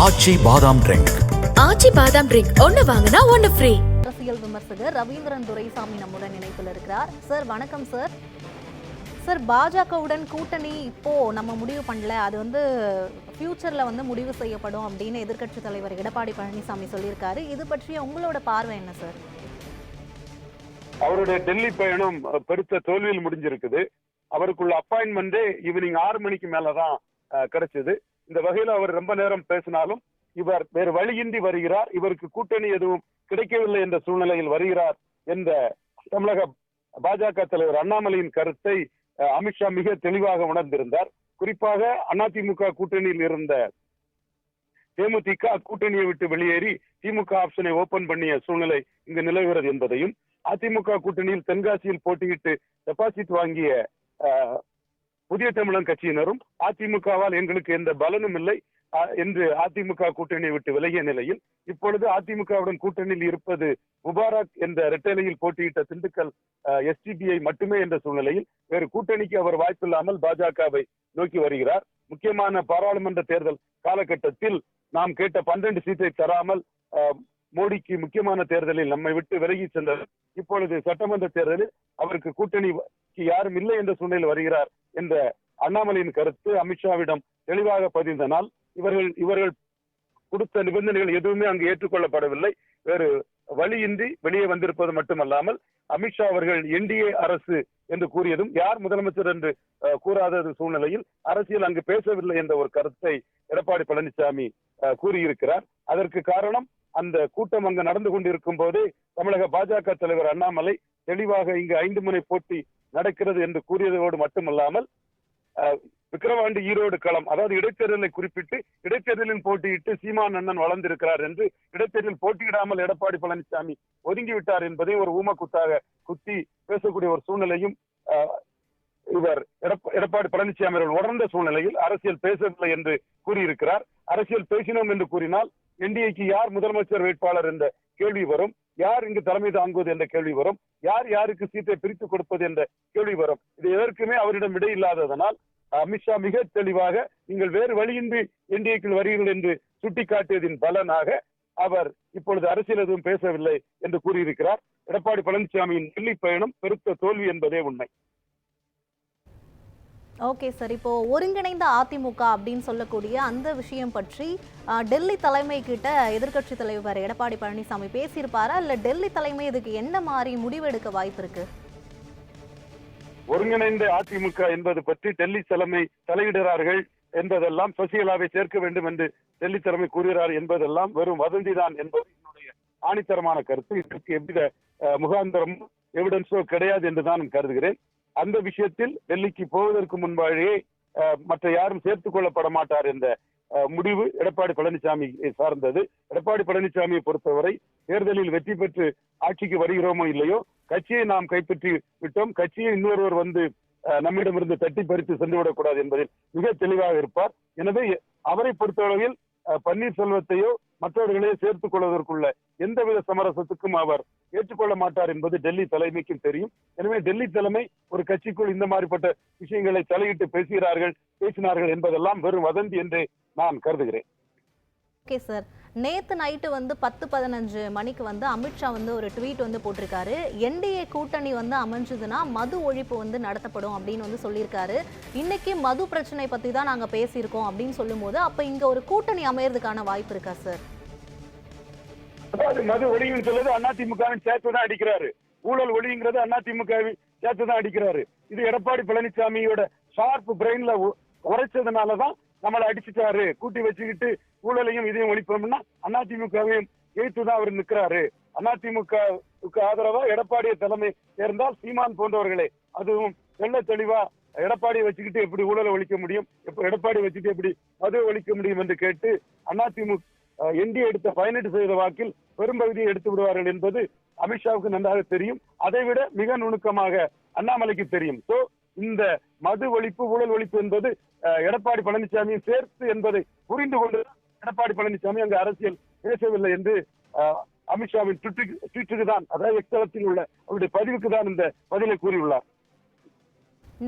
ஆச்சி பாதாம் ட்ரிங்க். ஆச்சி பாதாம் ட்ரிங்க் ஒன்னு வாங்கினா ஒன்னு ஃப்ரீ. அரசியல் விமர்சகர் ரவீந்திரன் துரைசாமி நம்முடன் இணைப்பில் இருக்கிறார். சார் வணக்கம் சார். சார், பாஜகவுடன் கூட்டணி இப்போ நம்ம முடிவு பண்ணல, அது ஃபியூச்சர்ல முடிவு செய்யப்படும் அப்படின்னு எதிர்க்கட்சி தலைவர் எடப்பாடி பழனிசாமி சொல்லியிருக்காரு. இது பற்றிய உங்களோட பார்வை என்ன சார்? அவருடைய டெல்லி பயணம் பெருத்த தோல்வியில் முடிஞ்சிருக்குது. அவருக்குள்ள அப்பாயின்மெண்டே ஈவினிங் 6 மணிக்கு மேலதான் கிடைச்சது. இந்த வகையில் அவர் ரொம்ப நேரம் பேசினாலும் இவர் வேறு வழியின்றி வருகிறார், இவருக்கு கூட்டணி எதுவும் கிடைக்கவில்லை என்ற சூழ்நிலையில் வருகிறார் என்ற தமிழக பாஜக தலைவர் அண்ணாமலையின் கருத்தை அமித்ஷா மிக தெளிவாக உணர்ந்திருந்தார். குறிப்பாக அதிமுக கூட்டணியில் இருந்த தேமுதிக கூட்டணியை விட்டு வெளியேறி திமுக ஆப்ஷனை ஓபன் பண்ணிய சூழ்நிலை இங்கு நிலவுகிறது என்பதையும், அதிமுக கூட்டணியில் தென்காசியில் போட்டியிட்டு டெபாசிட் வாங்கிய புதிய தமிழன் கட்சியினரும் அதிமுகவால் எங்களுக்கு எந்த பலனும் இல்லை என்று அதிமுக கூட்டணியை விட்டு விலகிய நிலையில் இப்பொழுது அதிமுகவுடன் கூட்டணியில் இருப்பது முபாரக் என்ற இரட்டைலையில் போட்டியிட்ட திண்டுக்கல் எஸ்டிபிஐ மட்டுமே என்ற சூழ்நிலையில் வேறு கூட்டணிக்கு அவர் வாய்ப்பில்லாமல் பாஜகவை நோக்கி வருகிறார். முக்கியமான பாராளுமன்ற தேர்தல் காலகட்டத்தில் நாம் கேட்ட 12 சீட்டை தராமல் மோடிக்கு முக்கியமான தேர்தலில் நம்மை விட்டு விலகி சென்றார். இப்பொழுது சட்டமன்ற தேர்தலில் அவருக்கு கூட்டணிக்கு யாரும் இல்லை என்ற சூழ்நிலையில் வருகிறார் என்ற அண்ணாமலையின் கருத்து அமித்ஷாவிடம் தெளிவாக பதிந்தனால் இவர்கள் கொடுத்த நிபந்தனைகள் எதுவுமே அங்கு ஏற்றுக்கொள்ளப்படவில்லை. வேறு வழியின்றி வெளியே வந்திருப்பது மட்டுமல்லாமல் அமித்ஷா அவர்கள் என்டிஏ அரசு என்று கூறியதும் யார் முதலமைச்சர் என்று கூறாத சூழ்நிலையில் அரசியல் அங்கு பேசவில்லை என்ற ஒரு கருத்தை எடப்பாடி பழனிசாமி கூறியிருக்கிறார். அதற்கு காரணம் அந்த கூட்டம் அங்கு நடந்து கொண்டிருக்கும் போதே தமிழக பாஜக தலைவர் அண்ணாமலை தெளிவாக இங்கு 5 முனை போட்டி நடக்கிறது என்று கூறியதோடு மட்டுமல்லாமல் விக்கிரவாண்டி ஈரோடு களம், அதாவது இடைத்தேர்தலை குறிப்பிட்டு இடைத்தேர்தலில் போட்டியிட்டு சீமான் அண்ணன் வளர்ந்திருக்கிறார் என்று அவர்கள் போட்டியிடாமல் எடப்பாடி பழனிசாமி ஒதுங்கிவிட்டார் என்பதை ஒரு ஊமக்குத்தாக குத்தி பேசக்கூடிய ஒரு சூழ்நிலையும் இவர் எடப்பாடி பழனிசாமி அவர்கள் உணர்ந்த சூழ்நிலையில் அரசியல் பேசவில்லை என்று கூறியிருக்கிறார். அரசியல் பேசினோம் என்று கூறினால் என்டிஏக்கு யார் முதலமைச்சர் வேட்பாளர் என்ற கேள்வி வரும், யார் இங்கு தலைமை தாங்குவது என்ற கேள்வி வரும், யார் யாருக்கு சீட்டை பிரித்துக் கொடுப்பது என்ற கேள்வி வரும். இது எதற்குமே அவரிடம் விடை இல்லாததனால் அமித்ஷா மிக தெளிவாக நீங்கள் வேறு வழியின்றி என்டிஏக்குள் வருகிறீர்கள் என்று சுட்டிக்காட்டியதின் பலனாக அவர் இப்பொழுது அரசியல் எதுவும் பேசவில்லை என்று கூறியிருக்கிறார். எடப்பாடி பழனிசாமியின் டெல்லி பயணம் பெருத்த தோல்வி என்பதே உண்மை. ஓகே சார், இப்போ ஒருங்கிணைந்த அதிமுக அப்படின்னு சொல்லக்கூடிய அந்த விஷயம் பற்றி டெல்லி தலைமை கிட்ட எதிர்க்கட்சி தலைவர் எடப்பாடி பழனிசாமி பேசியிருப்பாரா, இல்ல டெல்லி தலைமை இதுக்கு என்ன மாதிரி முடிவெடுக்க வாய்ப்பு இருக்கு? ஒருங்கிணைந்த அதிமுக என்பது பற்றி டெல்லி தலைமை தலையிடுகிறார்கள் என்பதெல்லாம், சசிகலாவை சேர்க்க வேண்டும் என்று டெல்லி தலைமை கூறுகிறார் என்பதெல்லாம் வெறும் வதந்திதான் என்பது என்னுடைய ஆணித்தரமான கருத்து. இதற்கு எவ்வித முகாந்திரமும் எவிடன்ஸோ கிடையாது என்றுதான் கருதுகிறேன். அந்த விஷயத்தில் டெல்லிக்கு போவதற்கு முன்பாகவே மற்ற யாரும் சேர்த்துக் கொள்ளப்பட மாட்டார் என்ற முடிவு எடப்பாடி பழனிசாமி சார்ந்தது. எடப்பாடி பழனிசாமியை பொறுத்தவரை தேர்தலில் வெற்றி பெற்று ஆட்சிக்கு வருகிறோமோ இல்லையோ, கட்சியை நாம் கைப்பற்றி விட்டோம், கட்சியை இன்னொருவர் நம்மிடமிருந்து தட்டி பறித்து சென்று விடக்கூடாது என்பதில் மிக தெளிவாக இருப்பார். எனவே அவரை பொறுத்தளவில் பன்னீர்செல்வத்தையோ மற்றவர்களையோ சேர்த்துக் கொள்வதற்குள்ள எந்தவித சமரசத்துக்கும் அவர் ஏற்றுக்கொள்ள மாட்டார் என்பது டெல்லி தலைமைக்கும் தெரியும். எனவே டெல்லி தலைமை ஒரு கட்சிக்குள் இந்த மாதிரிப்பட்ட விஷயங்களை தலையிட்டு பேசினார்கள் என்பதெல்லாம் வெறும் வதந்தி என்றே நான் கருதுகிறேன். ஓகே சார், நேத்து நைட்டு 10-15 மணிக்கு அமித்ஷா ஒரு ட்வீட் போட்டிருக்காரு. என்டிஏ கூட்டணி அமைஞ்சதுன்னா மது ஒழிப்பு நடத்தப்படும் அப்படின்னு சொல்லியிருக்காரு. இன்னைக்கு மது பிரச்சனை பத்தி தான் நாங்க பேசியிருக்கோம் அப்படின்னு சொல்லும் போது, அப்ப இங்க ஒரு கூட்டணி அமையறதுக்கான வாய்ப்பு இருக்கா சார்? அதாவது மது ஒழியும் சொல்லுது அதிமுகவின் சேர்த்து தான் அடிக்கிறாரு, ஊழல் ஒழிங்கிறது அதிமுகவின் சேர்த்து தான் அடிக்கிறாரு. இது எடப்பாடி பழனிசாமியோட ஷார்ப் பிரெயின்ல உரைச்சதுனாலதான் நம்மளை அடிச்சுட்டாரு, கூட்டி வச்சுக்கிட்டு ஊழலையும் இதையும் ஒழிப்போம்னா அதிமுகவையும் எதிர்த்துதான் அவர் நிற்கிறாரு. அதிமுகவுக்கு ஆதரவா எடப்பாடிய தலைமை சேர்ந்தால் சீமான் போன்றவர்களே, அதுவும் தெள்ள தெளிவா எடப்பாடியை வச்சுக்கிட்டு எப்படி ஊழலை ஒழிக்க முடியும், எடப்பாடி வச்சுட்டு எப்படி மது ஒழிக்க முடியும் என்று கேட்டு அதிமுக என்டிஏ எடுத்த 18% வாக்கில் பெரும்பகுதியை எடுத்து விடுவார்கள் என்பது அமித்ஷாவுக்கு நன்றாக தெரியும். அதைவிட மிக நுணுக்கமாக அண்ணாமலைக்கு தெரியும். சோ இந்த மது ஒழிப்பு ஊழல் ஒழிப்பு என்பது எடப்பாடி பழனிசாமியை சேர்த்து என்பதை புரிந்து கொண்டு எடப்பாடி பழனிசாமி அங்கு அரசியல் பேசவில்லை என்று அமித்ஷாவின் ட்வீட்டுக்கு தான், அதாவது எக்ஸலத்தில் உள்ள அவருடைய பதிவுக்கு தான் இந்த பதிலை கூறியுள்ளார்.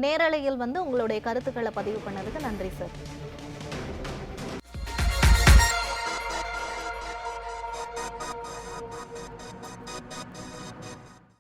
நேரலையில் உங்களுடைய கருத்துக்களை பதிவு பண்ணதுக்கு நன்றி சார்.